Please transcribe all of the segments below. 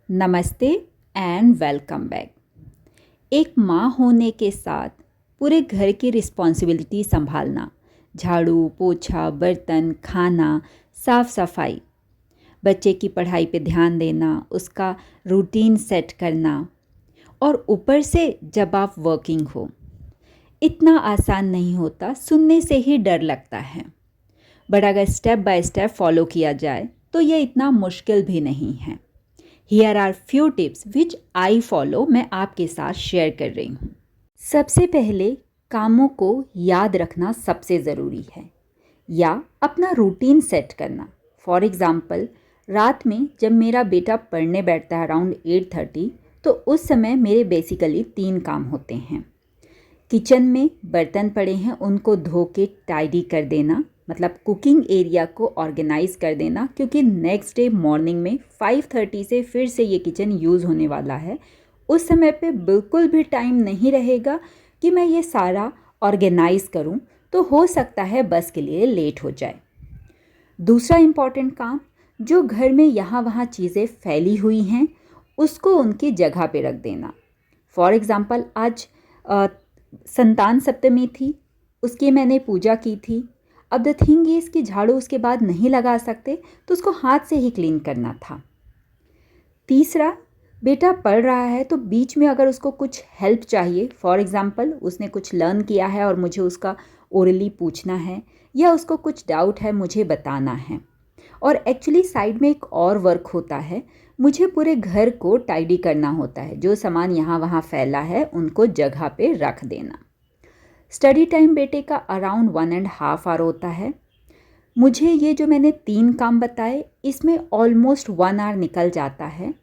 नमस्ते and welcome back. एक माँ होने के साथ पूरे घर की रिस्पॉन्सिबिलिटी संभालना, झाड़ू पोछा, बर्तन, खाना, साफ सफाई, बच्चे की पढ़ाई पे ध्यान देना, उसका रूटीन सेट करना और ऊपर से जब आप वर्किंग हो, इतना आसान नहीं होता। सुनने से ही डर लगता है, बट अगर स्टेप बाय स्टेप फॉलो किया जाए तो ये इतना मुश्किल भी नहीं है। Here are few tips which I follow, मैं आपके साथ शेयर कर रही हूँ। सबसे पहले कामों को याद रखना सबसे ज़रूरी है, या अपना रूटीन सेट करना। फॉर एग्ज़ाम्पल, रात में जब मेरा बेटा पढ़ने बैठता है अराउंड 8:30, तो उस समय मेरे बेसिकली 3 काम होते हैं। किचन में बर्तन पड़े हैं, उनको धो के टाइडी कर देना, मतलब कुकिंग एरिया को ऑर्गेनाइज कर देना, क्योंकि नेक्स्ट डे मॉर्निंग में 5:30 से फिर से ये किचन यूज़ होने वाला है। उस समय पे बिल्कुल भी टाइम नहीं रहेगा कि मैं ये सारा ऑर्गेनाइज करूं, तो हो सकता है बस के लिए लेट हो जाए। दूसरा इम्पॉर्टेंट काम, जो घर में यहाँ वहाँ चीज़ें फैली हुई हैं उसको उनकी जगह पे रख देना। फॉर एग्ज़ाम्पल, आज संतान सप्तमी थी, उसकी मैंने पूजा की थी। अब द थिंग इज़ कि झाड़ू उसके बाद नहीं लगा सकते, तो उसको हाथ से ही क्लीन करना था। तीसरा, बेटा पढ़ रहा है तो बीच में अगर उसको कुछ हेल्प चाहिए, फॉर एग्ज़ाम्पल उसने कुछ लर्न किया है और मुझे उसका ओरली पूछना है, या उसको कुछ डाउट है मुझे बताना है, और एक्चुअली साइड में एक और वर्क होता है, मुझे पूरे घर को टाइडी करना होता है। जो सामान यहाँ वहाँ फैला है उनको जगह पे रख देना। स्टडी टाइम बेटे का अराउंड 1.5 आवर होता है। मुझे ये जो मैंने 3 काम बताए, इसमें ऑलमोस्ट 1 आवर निकल जाता है।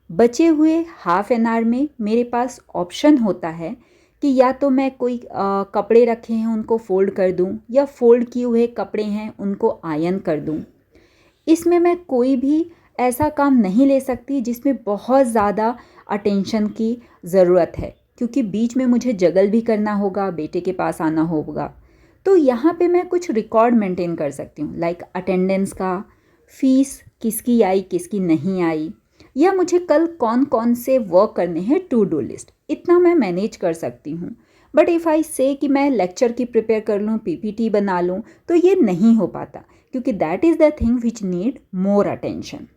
बचे हुए हाफ एन आवर में मेरे पास ऑप्शन होता है कि या तो मैं कोई कपड़े रखे हैं उनको फ़ोल्ड कर दूं, या फ़ोल्ड किए हुए कपड़े हैं उनको आयरन कर दूं। इसमें मैं कोई भी ऐसा काम नहीं ले सकती जिसमें बहुत ज़्यादा अटेंशन की ज़रूरत है, क्योंकि बीच में मुझे जगल भी करना होगा, बेटे के पास आना होगा। तो यहाँ पे मैं कुछ रिकॉर्ड मेंटेन कर सकती हूँ, लाइक अटेंडेंस का, फीस किसकी आई किसकी नहीं आई, या मुझे कल कौन कौन से वर्क करने हैं, टू डू लिस्ट, इतना मैं मैनेज कर सकती हूँ। बट इफ़ आई से कि मैं लेक्चर की प्रिपेयर कर लूँ, पीपीटी बना लूँ, तो ये नहीं हो पाता, क्योंकि that is the thing which need more attention.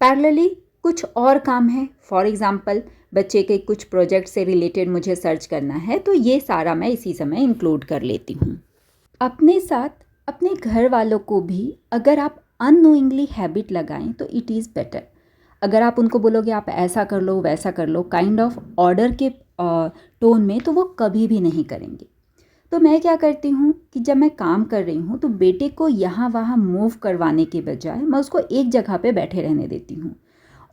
Parallelly कुछ और काम है, फॉर एग्ज़ाम्पल बच्चे के कुछ प्रोजेक्ट से रिलेटेड मुझे सर्च करना है, तो ये सारा मैं इसी समय इंक्लूड कर लेती हूँ। अपने साथ अपने घर वालों को भी अगर आप अननोइंगली हैबिट लगाएं तो इट इज़ बेटर। अगर आप उनको बोलोगे आप ऐसा कर लो वैसा कर लो, काइंड ऑफ ऑर्डर के टोन में, तो वो कभी भी नहीं करेंगे। तो मैं क्या करती हूँ कि जब मैं काम कर रही हूँ तो बेटे को यहाँ वहाँ मूव करवाने के बजाय मैं उसको एक जगह पे बैठे रहने देती हूँ,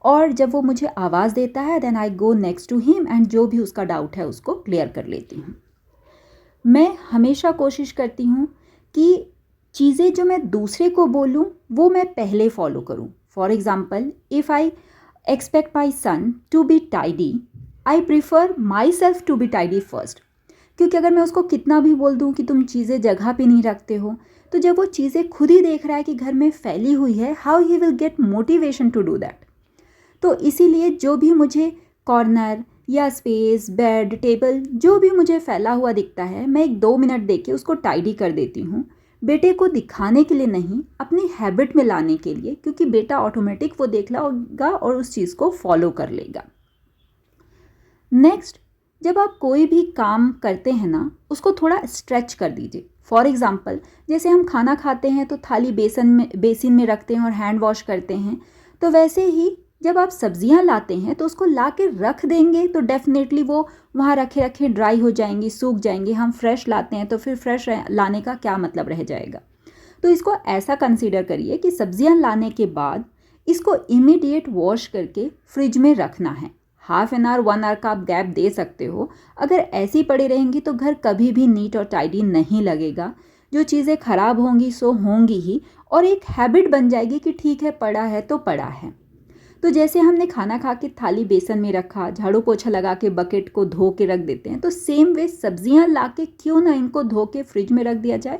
और जब वो मुझे आवाज़ देता है then I go next to him and जो भी उसका डाउट है उसको क्लियर कर लेती हूँ। मैं हमेशा कोशिश करती हूँ कि चीज़ें जो मैं दूसरे को बोलूँ वो मैं पहले फॉलो करूँ। For example, if I expect my son to be tidy, I prefer myself to be tidy first. क्योंकि अगर मैं उसको कितना भी बोल दूँ कि तुम चीज़ें जगह पे नहीं रखते हो, तो जब वो चीज़ें खुद ही देख रहा है कि घर में फैली हुई है, how he will get motivation to do that. तो इसीलिए जो भी मुझे कॉर्नर या स्पेस, बेड, टेबल जो भी मुझे फैला हुआ दिखता है, मैं 1-2 मिनट दे के उसको टाइडी कर देती हूँ। बेटे को दिखाने के लिए नहीं, अपनी हैबिट में लाने के लिए, क्योंकि बेटा ऑटोमेटिक वो देख लेगा और उस चीज़ को फॉलो कर लेगा। नेक्स्ट, जब आप कोई भी काम करते हैं ना, उसको थोड़ा स्ट्रेच कर दीजिए। फॉर एग्ज़ाम्पल, जैसे हम खाना खाते हैं तो थाली बेसिन में रखते हैं और हैंड वॉश करते हैं, तो वैसे ही जब आप सब्जियां लाते हैं तो उसको ला के रख देंगे तो डेफिनेटली वो वहाँ रखे रखे ड्राई हो जाएंगी, सूख जाएंगी। हम फ्रेश लाते हैं तो फिर फ्रेश लाने का क्या मतलब रह जाएगा। तो इसको ऐसा कंसीडर करिए कि सब्जियां लाने के बाद इसको इमीडिएट वॉश करके फ्रिज में रखना है। हाफ एन आवर 1 आवर का आप गैप दे सकते हो। अगर ऐसी पड़ी रहेंगी तो घर कभी भी नीट और टाइडी नहीं लगेगा। जो चीज़ें खराब होंगी सो होंगी ही, और एक हैबिट बन जाएगी कि ठीक है, पड़ा है तो पड़ा है। तो जैसे हमने खाना खा के थाली बेसन में रखा, झाड़ू पोछा लगा के बकेट को धो के रख देते हैं, तो सेम वे सब्जियां ला के क्यों ना इनको धो के फ्रिज में रख दिया जाए।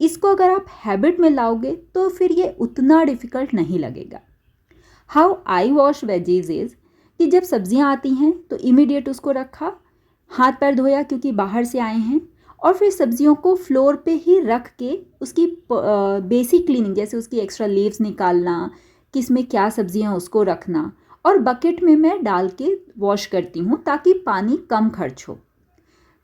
इसको अगर आप हैबिट में लाओगे तो फिर ये उतना डिफ़िकल्ट नहीं लगेगा। How I wash veggies is कि जब सब्जियां आती हैं तो इमीडिएट उसको रखा, हाथ पैर धोया क्योंकि बाहर से आए हैं, और फिर सब्जियों को फ्लोर पे ही रख के उसकी बेसिक क्लीनिंग, जैसे उसकी एक्स्ट्रा लीव्स निकालना, किस में क्या सब्जियां हैं उसको रखना, और बकेट में मैं डाल के वॉश करती हूँ ताकि पानी कम खर्च हो।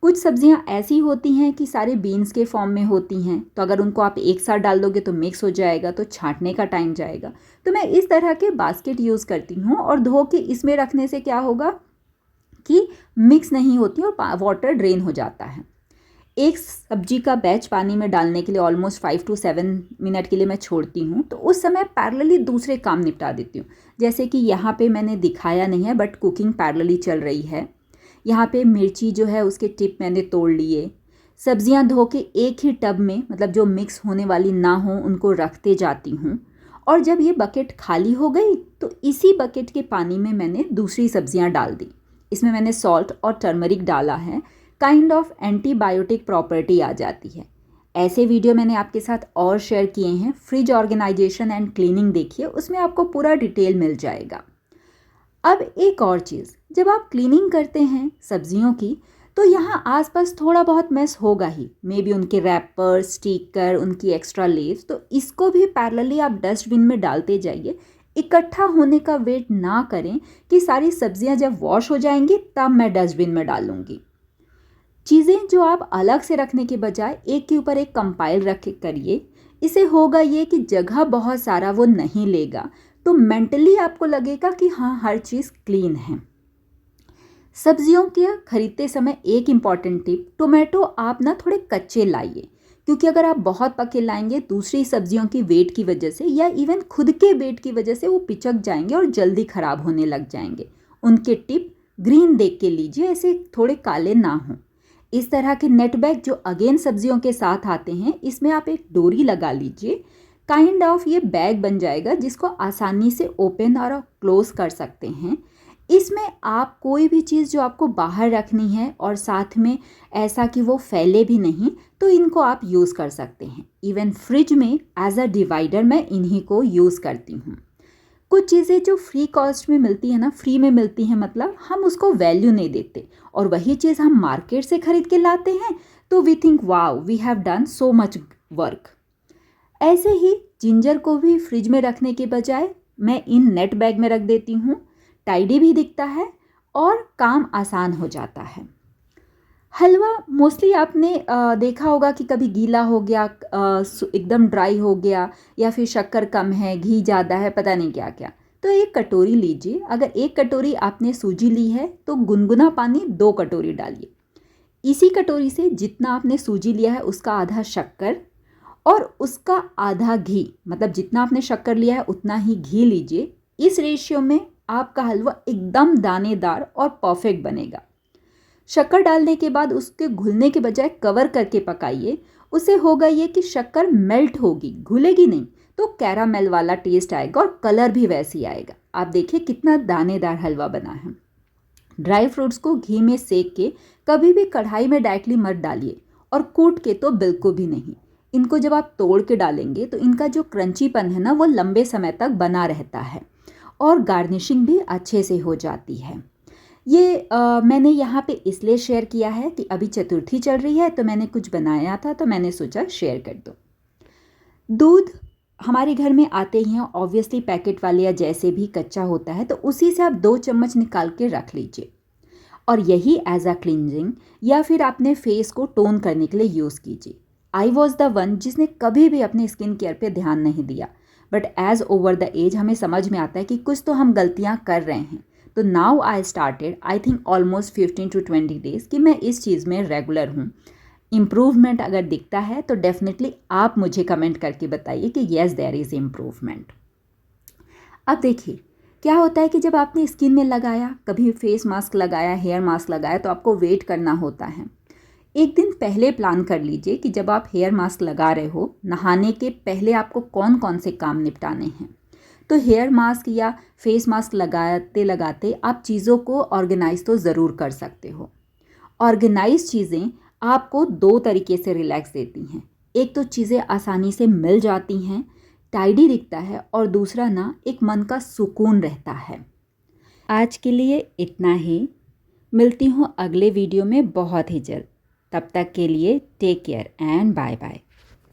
कुछ सब्जियां ऐसी होती हैं कि सारे बीन्स के फॉर्म में होती हैं, तो अगर उनको आप एक साथ डाल दोगे तो मिक्स हो जाएगा, तो छांटने का टाइम जाएगा। तो मैं इस तरह के बास्केट यूज़ करती हूँ, और धो के इसमें रखने से क्या होगा कि मिक्स नहीं होती और वाटर ड्रेन हो जाता है। एक सब्जी का बैच पानी में डालने के लिए ऑलमोस्ट 5 to 7 मिनट के लिए मैं छोड़ती हूँ, तो उस समय पैरेलली दूसरे काम निपटा देती हूँ। जैसे कि यहाँ पे मैंने दिखाया नहीं है बट कुकिंग पैरेलली चल रही है। यहाँ पे मिर्ची जो है उसके टिप मैंने तोड़ लिए, सब्जियाँ धो के एक ही टब में, मतलब जो मिक्स होने वाली ना हो उनको रखते जाती हूँ, और जब ये बकेट खाली हो गई तो इसी बकेट के पानी में मैंने दूसरी सब्जियाँ डाल दी। इसमें मैंने सॉल्ट और टर्मरिक डाला है, काइंड ऑफ एंटीबायोटिक प्रॉपर्टी आ जाती है। ऐसे वीडियो मैंने आपके साथ और शेयर किए हैं। फ्रिज ऑर्गेनाइजेशन एंड क्लीनिंग देखिए, उसमें आपको पूरा डिटेल मिल जाएगा। अब एक और चीज़, जब आप क्लीनिंग करते हैं सब्जियों की तो यहाँ आसपास थोड़ा बहुत मेस होगा ही, मे बी उनके रैपर, स्टिकर, उनकी एक्स्ट्रा लीव्स, तो इसको भी पैरेलली आप डस्टबिन में डालते जाइए। इकट्ठा होने का वेट ना करें कि सारी सब्जियाँ जब वॉश हो जाएंगी तब मैं डस्टबिन में डालूंगी। चीज़ें जो आप अलग से रखने के बजाय एक के ऊपर एक कंपाइल रख करिए। इससे होगा ये कि जगह बहुत सारा वो नहीं लेगा, तो मेंटली आपको लगेगा कि हाँ हर चीज़ क्लीन है। सब्जियों के खरीदते समय एक इम्पॉर्टेंट टिप, टोमेटो आप ना थोड़े कच्चे लाइए, क्योंकि अगर आप बहुत पके लाएंगे दूसरी सब्जियों की वेट की वजह से या इवन खुद के वेट की वजह से वो पिचक जाएंगे और जल्दी ख़राब होने लग जाएंगे। उनके टिप ग्रीन देख के लीजिए, ऐसे थोड़े काले ना हों। इस तरह के नेट बैग जो अगेन सब्जियों के साथ आते हैं, इसमें आप एक डोरी लगा लीजिए। काइंड ऑफ ये बैग बन जाएगा जिसको आसानी से ओपन और क्लोज कर सकते हैं। इसमें आप कोई भी चीज़ जो आपको बाहर रखनी है और साथ में ऐसा कि वो फैले भी नहीं, तो इनको आप यूज़ कर सकते हैं। इवन फ्रिज में एज अ डिवाइडर मैं इन्हीं को यूज़ करती हूँ। कुछ चीज़ें जो फ्री कॉस्ट में मिलती है ना, फ्री में मिलती हैं, मतलब हम उसको वैल्यू नहीं देते, और वही चीज़ हम मार्केट से खरीद के लाते हैं तो we think wow we have done so much work. ऐसे ही जिंजर को भी फ्रिज में रखने के बजाय मैं इन नेट बैग में रख देती हूँ। टाइडी भी दिखता है और काम आसान हो जाता है। हलवा मोस्टली आपने देखा होगा कि कभी गीला हो गया, एकदम ड्राई हो गया, या फिर शक्कर कम है, घी ज़्यादा है, पता नहीं क्या क्या। तो एक कटोरी लीजिए, अगर एक कटोरी आपने सूजी ली है तो गुनगुना पानी 2 कटोरी डालिए। इसी कटोरी से जितना आपने सूजी लिया है उसका आधा शक्कर और उसका आधा घी, मतलब जितना आपने शक्कर लिया है उतना ही घी लीजिए। इस रेशियो में आपका हलवा एकदम दानेदार और परफेक्ट बनेगा। शक्कर डालने के बाद उसके घुलने के बजाय कवर करके पकाइए। उससे होगा ये कि शक्कर मेल्ट होगी, घुलेगी नहीं, तो कैरामेल वाला टेस्ट आएगा और कलर भी वैसे ही आएगा। आप देखिए कितना दानेदार हलवा बना है। ड्राई फ्रूट्स को घी में सेक के कभी भी कढ़ाई में डायरेक्टली मत डालिए, और कूट के तो बिल्कुल भी नहीं। इनको जब आप तोड़ के डालेंगे तो इनका जो क्रंचीपन है ना वो लंबे समय तक बना रहता है और गार्निशिंग भी अच्छे से हो जाती है। ये मैंने यहाँ पे इसलिए शेयर किया है कि अभी चतुर्थी चल रही है तो मैंने कुछ बनाया था, तो मैंने सोचा शेयर कर दो। दूध हमारे घर में आते ही हैं ऑब्वियसली, पैकेट वाले या जैसे भी कच्चा होता है, तो उसी से आप 2 चम्मच निकाल के रख लीजिए और यही एज अ क्लिनजिंग या फिर अपने फेस को टोन करने के लिए यूज़ कीजिए। आई वॉज द वन जिसने कभी भी अपने स्किन केयर पे ध्यान नहीं दिया, but as over the age हमें समझ में आता है कि कुछ तो हम गलतियाँ कर रहे हैं। तो now I started, I think almost 15 to 20 days कि मैं इस चीज़ में रेगुलर हूँ। इम्प्रूवमेंट अगर दिखता है तो डेफिनेटली आप मुझे कमेंट करके बताइए कि येस देयर इज़ इम्प्रूवमेंट। अब देखिए क्या होता है कि जब आपने स्किन में लगाया, कभी फेस मास्क लगाया, हेयर मास्क लगाया, तो आपको वेट करना होता है। एक दिन पहले प्लान कर लीजिए कि जब आप हेयर मास्क लगा रहे हो, नहाने के पहले आपको कौन कौन से काम निपटाने हैं। तो हेयर मास्क या फेस मास्क लगाते लगाते आप चीज़ों को ऑर्गेनाइज तो ज़रूर कर सकते हो। ऑर्गेनाइज चीज़ें आपको 2 तरीके से रिलैक्स देती हैं। एक तो चीज़ें आसानी से मिल जाती हैं, टाइडी दिखता है और दूसरा ना एक मन का सुकून रहता है। आज के लिए इतना ही। मिलती हूँ अगले वीडियो में बहुत ही जल्द। तब तक के लिए take care and bye bye.